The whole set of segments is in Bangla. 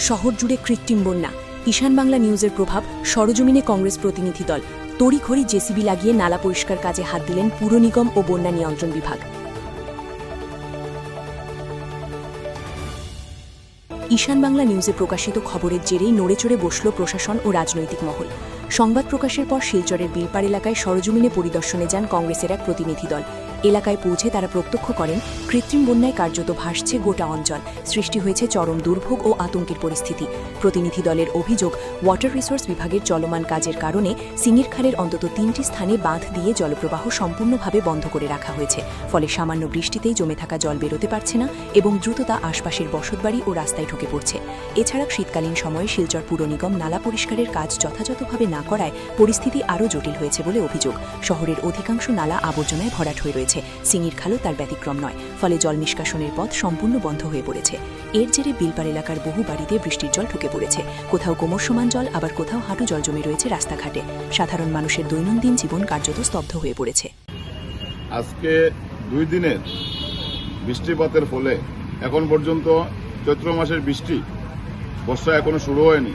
শহর জুড়ে কৃত্রিম বন্যা। ঈশান বাংলা নিউজের প্রভাব, সরজমিনে কংগ্রেস প্রতিনিধি দল। তড়িঘড়ি জেসিবি লাগিয়ে নালা পরিষ্কার কাজে হাত দিলেন পুর নিগম ও বন্যা নিয়ন্ত্রণ বিভাগ। ঈশান বাংলা নিউজে প্রকাশিত খবরের জেরেই নড়েচড়ে বসল প্রশাসন ও রাজনৈতিক মহল। সংবাদ প্রকাশের পর শিলচরের বিলপাড় এলাকায় সরজমিনে পরিদর্শনে যান কংগ্রেসের এক প্রতিনিধি দল। এলাকায় পৌঁছে তারা প্রত্যক্ষ করেন কৃত্রিম বন্যায় কার্যত ভাসছে গোটা অঞ্চল। সৃষ্টি হয়েছে চরম দুর্ভোগ ও আতঙ্কের পরিস্থিতি। প্রতিনিধি দলের অভিযোগ, ওয়াটার রিসোর্স বিভাগের চলমান কাজের কারণে সিঙ্গির খালের অন্তত 3টি স্থানে বাঁধ দিয়ে জলপ্রবাহ সম্পূর্ণভাবে বন্ধ করে রাখা হয়েছে। ফলে সামান্য বৃষ্টিতেই জমে থাকা জল বেরোতে পারছে না এবং দ্রুত তা আশপাশের বসতবাড়ি ও রাস্তায় ঢুকে পড়ছে। এছাড়া শীতকালীন সময়ে শিলচর পুর নিগম নালা পরিষ্কারের কাজ যথাযথভাবে না করায় পরিস্থিতি আরও জটিল হয়েছে বলে অভিযোগ। শহরের অধিকাংশ নালা আবর্জনায় ভরাট হয়ে রয়েছে। সিঙ্গির খালও তার ব্যতিক্রম নয়। ফলে জল নিষ্কাশনের পথ সম্পূর্ণ বন্ধ হয়ে পড়েছে। এর জেরে বিলপাড় এলাকার বহু বাড়িতে বৃষ্টির জল ঢুকে পড়েছে। কোথাও কোমর সমান জল, আবার কোথাও হাঁটু জল জমে রয়েছে রাস্তাঘাটে। সাধারণ মানুষের দৈনন্দিন জীবন কার্যত স্তব্ধ হয়ে পড়েছে। আজকে 2 দিনের বৃষ্টিপাতের ফলে এখন পর্যন্ত চৈত্র মাসের বৃষ্টি, বর্ষা এখনো শুরু হয়নি।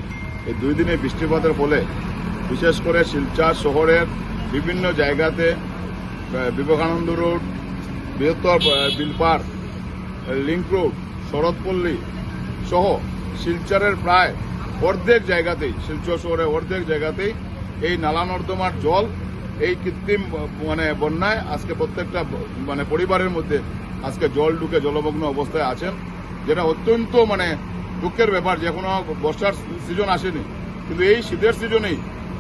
এই 2 দিনের বৃষ্টিপাতের ফলে বিশেষ করে শিলচর শহরের বিভিন্ন জায়গাতে বিবেকানন্দ রোড, বৃহত্তর বিলপাড়, লিংক রোড, শরৎপল্লী সহ শিলচরের প্রায় অর্ধেক জায়গাতেই, শিলচর শহরের অর্ধেক জায়গাতেই এই নালা নর্দমার জল, এই কৃত্রিম বন্যায় আজকে প্রত্যেকটা পরিবারের মধ্যে আজকে জল ঢুকে জলমগ্ন অবস্থায় আছেন, যেটা অত্যন্ত দুঃখের ব্যাপার। যে এখনো বর্ষার সিজন আসেনি, কিন্তু এই শীতের সিজনেই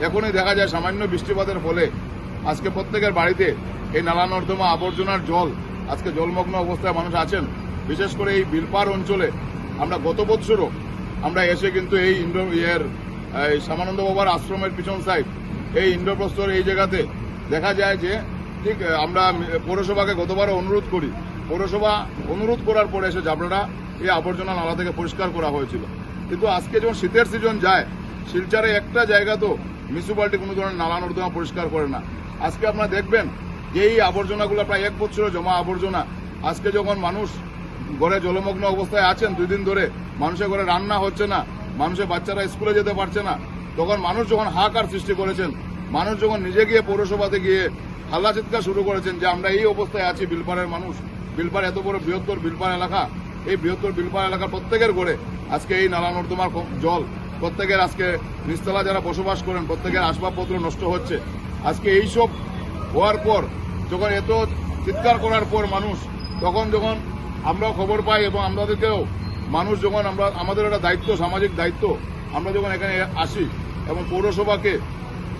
এখনই দেখা যায় সামান্য বৃষ্টিপাতের ফলে আজকে প্রত্যেকের বাড়িতে এই নালা নর্দমা আবর্জনার জল আজকে জলমগ্ন অবস্থায় মানুষ আছেন। বিশেষ করে এই বিলপাড় অঞ্চলে আমরা গত বছরও আমরা এসে কিন্তু এই শ্যামানন্দ বাবার আশ্রমের পিছন সাইড, এই ইন্দ্রপ্রস্থর এই জায়গাতে দেখা যায় যে ঠিক আমরা পৌরসভাকে গতবারও অনুরোধ করি, পৌরসভা অনুরোধ করার পরে এসে জাবড়াটা এই আবর্জনা নালা থেকে পরিষ্কার করা হয়েছিল। কিন্তু আজকে যখন শীতের সিজন যায়, শিলচরে একটা জায়গা তো মিউনিসিপ্যালিটি কোনো ধরনের নালা নর্দমা পরিষ্কার করে না। আজকে আপনারা দেখবেন যে এই আবর্জনাগুলো প্রায় 1 বছরের জমা আবর্জনা, আজকে যখন মানুষ ঘরে জলমগ্ন অবস্থায় আছেন 2 দিন ধরে, মানুষের ঘরে রান্না হচ্ছে না, মানুষের বাচ্চারা স্কুলে যেতে পারছে না, তখন মানুষ যখন হাহাকার সৃষ্টি করেছেন, মানুষ যখন নিজে গিয়ে পৌরসভাতে গিয়ে হাল্লা চিৎকার শুরু করেছেন যে আমরা এই অবস্থায় আছি। বিলপাড়ের মানুষ, বিলপাড় এত বড় বৃহত্তর বিলপাড় এলাকা, এই বৃহত্তর বিলপাড় এলাকার প্রত্যেকের ঘরে আজকে এই নালা নর্দমার জল, প্রত্যেকের আজকে নিচতলা যারা বসবাস করেন প্রত্যেকের আসবাবপত্র নষ্ট হচ্ছে। আজকে এইসব হওয়ার পর যখন এত চিৎকার করার পর মানুষ, তখন যখন আমরাও খবর পাই এবং আমাদেরকেও মানুষ যখন আমাদের একটা দায়িত্ব, সামাজিক দায়িত্ব, আমরা যখন এখানে আসি এবং পৌরসভাকে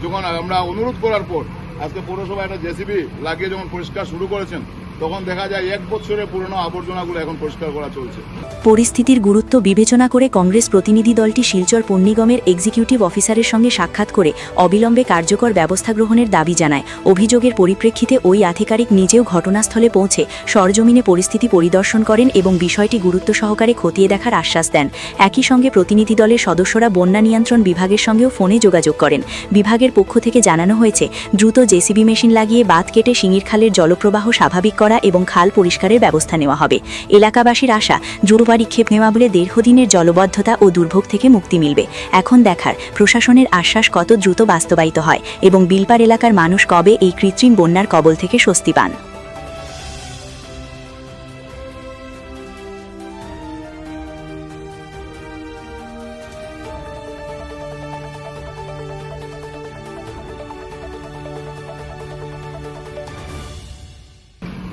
যখন আমরা অনুরোধ করার পর আজকে পৌরসভা একটা জেসিবি লাগিয়ে যখন পরিষ্কার শুরু করেছেন, তখন দেখা যায় 1 বছরের পুরনো আবর্জনাগুলো এখন পরিষ্কার করা চলছে। পরিস্থিতির গুরুত্ব বিবেচনা করে কংগ্রেস প্রতিনিধি দলটি শিলচর পৌর নিগমের এক্সিকিউটিভ অফিসারের সঙ্গে সাক্ষাৎ করে অবিলম্বে কার্যকর ব্যবস্থা গ্রহণের দাবি জানায়। অভিযোগের পরিপ্রেক্ষিতে ওই আধিকারিক নিজেও ঘটনাস্থলে পৌঁছে সরজমিনে পরিস্থিতি পরিদর্শন করেন এবং বিষয়টি গুরুত্ব সহকারে খতিয়ে দেখার আশ্বাস দেন। একই সঙ্গে প্রতিনিধি দলের সদস্যরা বন্যা নিয়ন্ত্রণ বিভাগের সঙ্গেও ফোনে যোগাযোগ করেন। বিভাগের পক্ষ থেকে জানানো হয়েছে দ্রুত জেসিবি মেশিন লাগিয়ে বাঁধ কেটে সিঙ্গির খালের জলপ্রবাহ স্বাভাবিক করা এবং খাল পরিষ্কারের ব্যবস্থা নেওয়া হবে। এলাকাবাসীর আশা, জোরপরিক্ষেপ নেওয়া বলে দীর্ঘদিনের জলবদ্ধতা ও দুর্ভোগ থেকে মুক্তি মিলবে। এখন দেখার প্রশাসনের আশ্বাস কত দ্রুত বাস্তবায়িত হয় এবং বিলপাড় এলাকার মানুষ কবে এই কৃত্রিম বন্যার কবল থেকে স্বস্তি পান।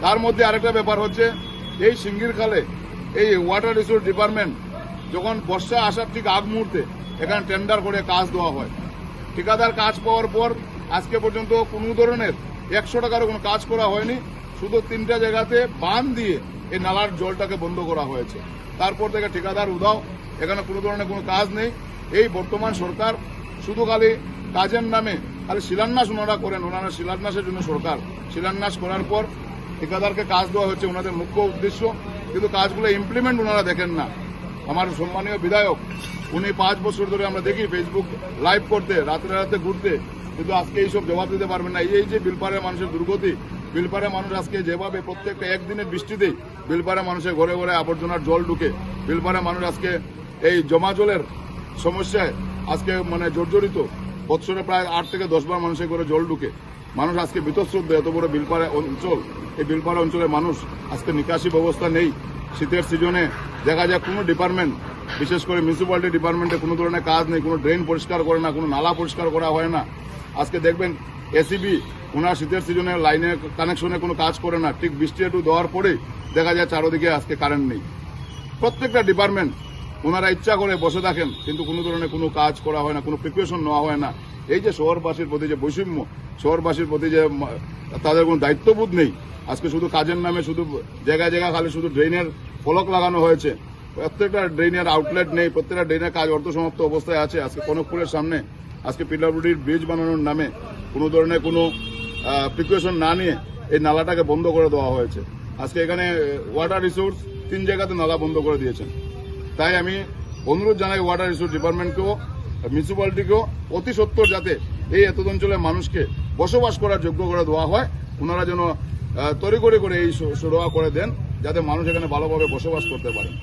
তার মধ্যে আরেকটা ব্যাপার হচ্ছে, এই সিঙ্গির খালে এই ওয়াটার রিসোর্স ডিপার্টমেন্ট যখন বর্ষা আসার ঠিক আগ মুহূর্তে এখানে টেন্ডার করে কাজ দেওয়া হয়। ঠিকাদার কাজ পাওয়ার পর আজকে পর্যন্ত কোনো ধরনের 100 টাকারও কোনো কাজ করা হয়নি। শুধু 3টা জায়গাতে বাঁধ দিয়ে এই নালার জলটাকে বন্ধ করা হয়েছে। তারপর থেকে ঠিকাদার উধাও, এখানে কোনো ধরনের কোনো কাজ নেই। এই বর্তমান সরকার শুধু খালি কাজের নামে খালি শিলান্যাস ওনারা করেন, ওনারা শিলান্যাসের জন্য সরকার। শিলান্যাস করার পর ঠিকাদারকে কাজ দেওয়া হচ্ছে ওনাদের মুখ্য উদ্দেশ্য, কিন্তু কাজগুলো ইমপ্লিমেন্ট ওনারা দেখেন না। আমার সম্মানীয় বিধায়ক, উনি 5 বছর ধরে আমরা দেখি ফেসবুক লাইভ করতে, রাতে রাতে ঘুরতে, কিন্তু আজকে এইসব জবাব দিতে পারবেন না। এই যে বিলপাড়ের মানুষের দুর্গতি, বিলপাড়ে মানুষ আজকে যেভাবে প্রত্যেকটা একদিনের বৃষ্টিতেই বিলপাড়ে মানুষের ঘরে ঘরে আবর্জনার জল ঢুকে, বিলপাড়ে মানুষ আজকে এই জমা জলের সমস্যায় আজকে মানে জর্জরিত। বৎসরে প্রায় 8 থেকে 10 বার মানুষের করে জল ঢুকে। মানুষ আজকে বিতশ্রদ্ধ। এত বড় বিলপাড়া অঞ্চল, এই বিলপাড়া অঞ্চলের মানুষ আজকে নিকাশি ব্যবস্থা নেই। শীতের সিজনে দেখা যায় কোনো ডিপার্টমেন্ট, বিশেষ করে মিউনিসিপ্যালিটি ডিপার্টমেন্টে কোনো ধরনের কাজ নেই, কোনো ড্রেন পরিষ্কার করে না, কোনো নালা পরিষ্কার করা হয় না। আজকে দেখবেন এসিবি ওনার শীতের সিজনে লাইনে কানেকশনে কোনো কাজ করে না। ঠিক বৃষ্টি একটু দেওয়ার পরেই দেখা যায় চারোদিকে আজকে কারেন্ট নেই। প্রত্যেকটা ডিপার্টমেন্ট ওনারা ইচ্ছা করে বসে থাকেন, কিন্তু কোনো ধরনের কোনো কাজ করা হয় না, কোনো প্রিপারেশন নেওয়া হয় না। এই যে শহরবাসীর প্রতি যে বৈষম্য, শহরবাসীর প্রতি যে তাদের কোনো দায়িত্ববোধ নেই। আজকে শুধু কাজের নামে শুধু জায়গায় জায়গায় খালি শুধু ড্রেনের ফলক লাগানো হয়েছে। প্রত্যেকটা ড্রেনের আউটলেট নেই, প্রত্যেকটা ড্রেনের কাজ অর্ধসমাপ্ত অবস্থায় আছে। আজকে কনকপুরের সামনে আজকে পিডব্লিউডির ব্রিজ বানানোর নামে কোনো ধরনের কোনো প্রিপারেশন না নিয়ে এই নালাটাকে বন্ধ করে দেওয়া হয়েছে। আজকে এখানে ওয়াটার রিসোর্স 3 জায়গাতে নালা বন্ধ করে দিয়েছেন। তাই আমি অনুরোধ জানাই ওয়াটার রিসোর্স ডিপার্টমেন্টকেও, মিউনিসিপ্যালিটিকেও অতি সত্বর যাতে এই এত অঞ্চলের মানুষকে বসবাস করার যোগ্য করে দেওয়া হয়। ওনারা যেন তড়িঘড়ি করে এই সুরাহা করে দেন, যাতে মানুষ এখানে ভালোভাবে বসবাস করতে পারেন।